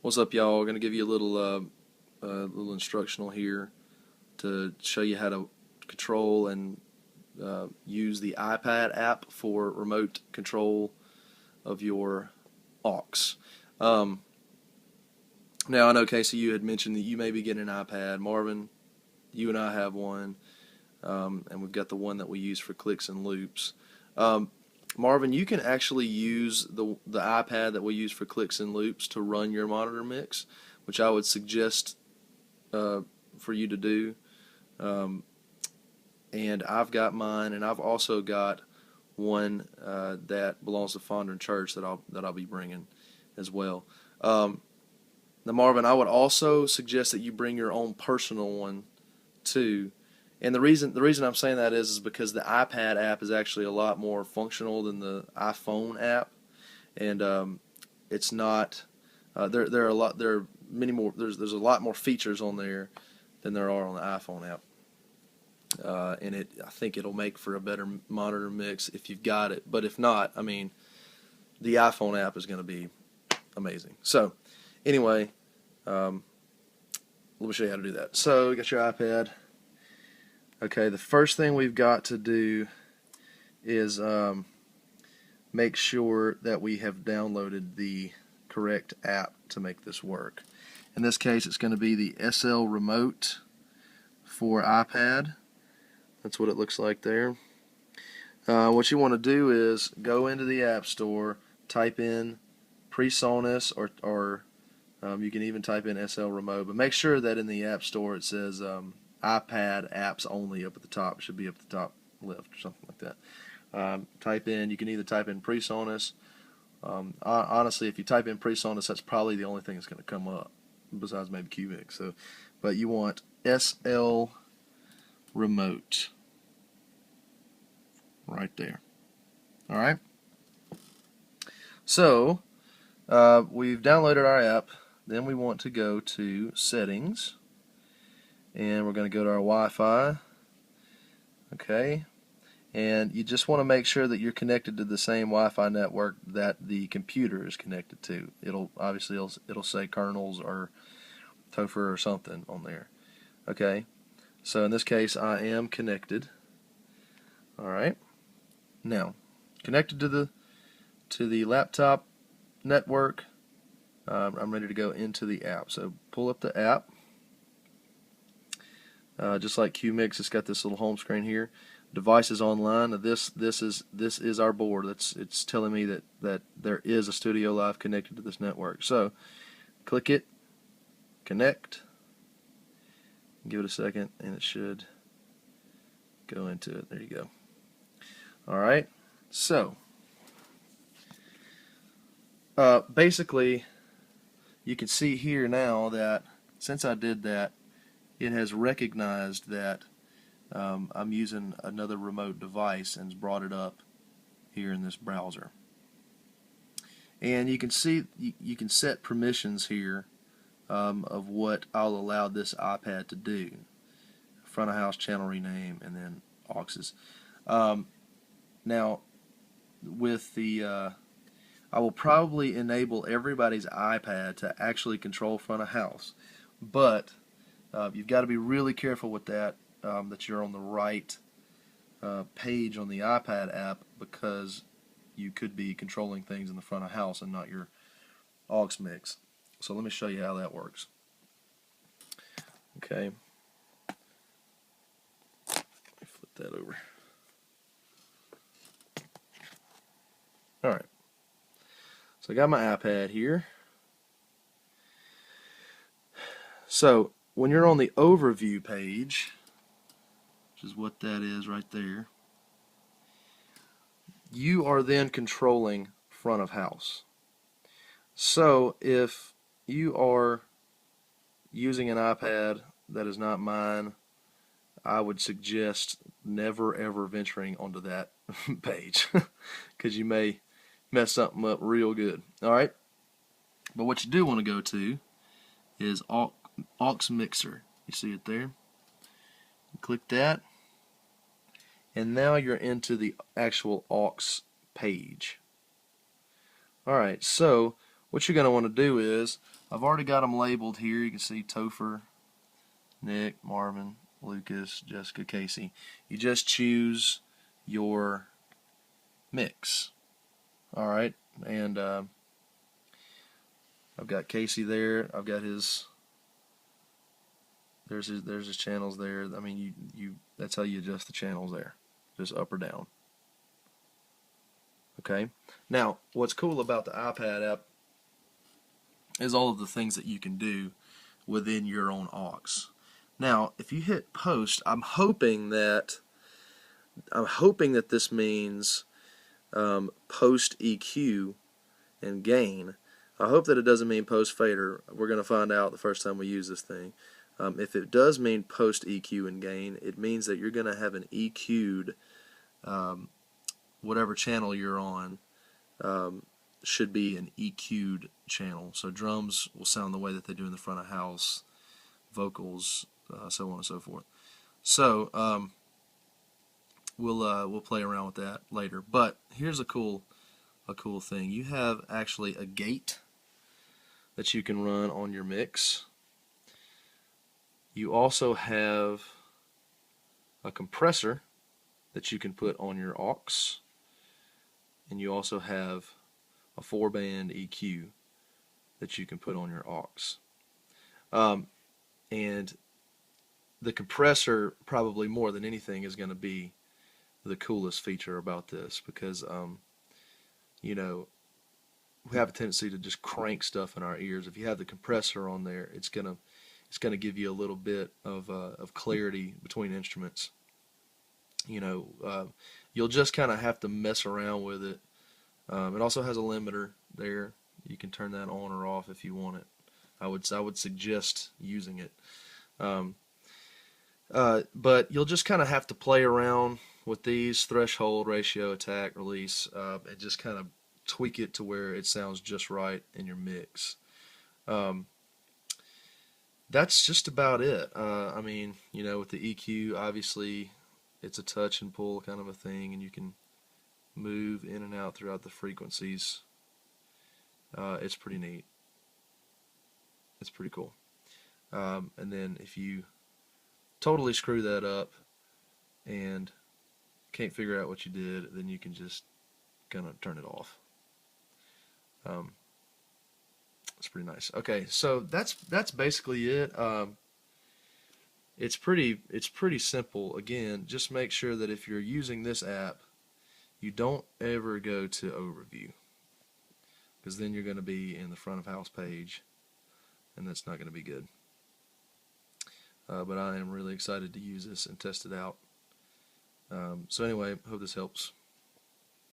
What's up, y'all? Going to give you a little instructional here to show you how to control and use the iPad app for remote control of your aux. Um, Now, I know, Casey, you had mentioned that you may be getting an iPad. Marvin, you and I have one, and we've got the one that we use for clicks and loops. Um, Marvin, you can actually use the iPad that we use for clicks and loops to run your monitor mix, which I would suggest uh, for you to do. Um, and I've got mine, and I've also got one that belongs to Fondren Church that I'll be bringing as well. Um, Now, Marvin, I would also suggest that you bring your own personal one too. And the reason I'm saying that is because the iPad app is actually a lot more functional than the iPhone app, and it's not. There are many more. There's a lot more features on there than there are on the iPhone app, and I think it'll make for a better monitor mix if you've got it. But if not, I mean, the iPhone app is going to be amazing. So, anyway, um, let me show you how to do that. So, you got your iPad. Okay, the first thing we've got to do is make sure that we have downloaded the correct app to make this work. In this case, it's going to be the SL Remote for iPad. That's what it looks like there. What you want to do is go into the App Store, type in PreSonus, or you can even type in SL Remote, but make sure that in the App Store it says iPad apps only up at the top. It should be up at the top left or something like that. You can either type in PreSonus. Honestly, if you type in PreSonus, that's probably the only thing that's going to come up, besides maybe Qmix. So, but you want SL Remote right there. All right. So we've downloaded our app. Then we want to go to Settings, and we're going to go to our Wi-Fi. Okay. And you just want to make sure that you're connected to the same Wi-Fi network that the computer is connected to. It'll say kernels or Topher or something on there. Okay. So in this case, I am connected. All right. Now, connected to the laptop network. I'm ready to go into the app. So pull up the app. Just like Qmix, it's got this little home screen here. Devices online. This is our board. It's telling me that there is a Studio Live connected to this network. So click it, connect. Give it a second, and it should go into it. There you go. All right. So basically, you can see here now that since I did that, it has recognized that I'm using another remote device and has brought it up here in this browser. And you can see you can set permissions here of what I'll allow this iPad to do. Front of house, channel rename, and then auxes. Now, with the I will probably enable everybody's iPad to actually control front of house, but you've got to be really careful with that, that you're on the right page on the iPad app, because you could be controlling things in the front of house and not your aux mix. So let me show you how that works. Okay. Let me flip that over. Alright. So I got my iPad here. So when you're on the overview page, which is what that is right there, you are then controlling front of house. So if you are using an iPad that is not mine, I would suggest never ever venturing onto that page, because you may mess something up real good. Alright? But what you do want to go to is aux mixer. You see it there? Click that, and now you're into the actual aux page. Alright, so what you're going to want to do is, I've already got them labeled here. You can see Topher, Nick, Marvin, Lucas, Jessica, Casey. You just choose your mix. Alright, and I've got Casey there. I've got his, there's his channels there. I mean, you that's how you adjust the channels there, just up or down. Okay. Now, what's cool about the iPad app is all of the things that you can do within your own aux. Now, if you hit post, I'm hoping that this means post EQ and gain. I hope that it doesn't mean post fader. We're going to find out the first time we use this thing. If it does mean post EQ and gain, it means that you're going to have an EQ'd whatever channel you're on should be an EQ'd channel. So drums will sound the way that they do in the front of house, vocals, so on and so forth. So we'll play around with that later. But here's a cool thing. You have actually a gate that you can run on your mix. You also have a compressor that you can put on your aux, and you also have a 4-band EQ that you can put on your aux. And the compressor, probably more than anything, is going to be the coolest feature about this, because you know, we have a tendency to just crank stuff in our ears. If you have the compressor on there, it's gonna give you a little bit of clarity between instruments. You know, you'll just kind of have to mess around with it. It also has a limiter there. You can turn that on or off if you want it. I would suggest using it. But you'll just kind of have to play around with these: threshold, ratio, attack, release, and just kind of tweak it to where it sounds just right in your mix. That's just about it. I mean, you know, with the EQ, obviously it's a touch and pull kind of a thing, and you can move in and out throughout the frequencies. It's pretty neat. It's pretty cool. And then if you totally screw that up and can't figure out what you did, then you can just kind of turn it off. It's pretty nice. Okay, so that's basically it. It's pretty simple. Again, just make sure that if you're using this app, you don't ever go to overview, because then you're going to be in the front of house page, and that's not going to be good. But I am really excited to use this and test it out. So anyway, hope this helps.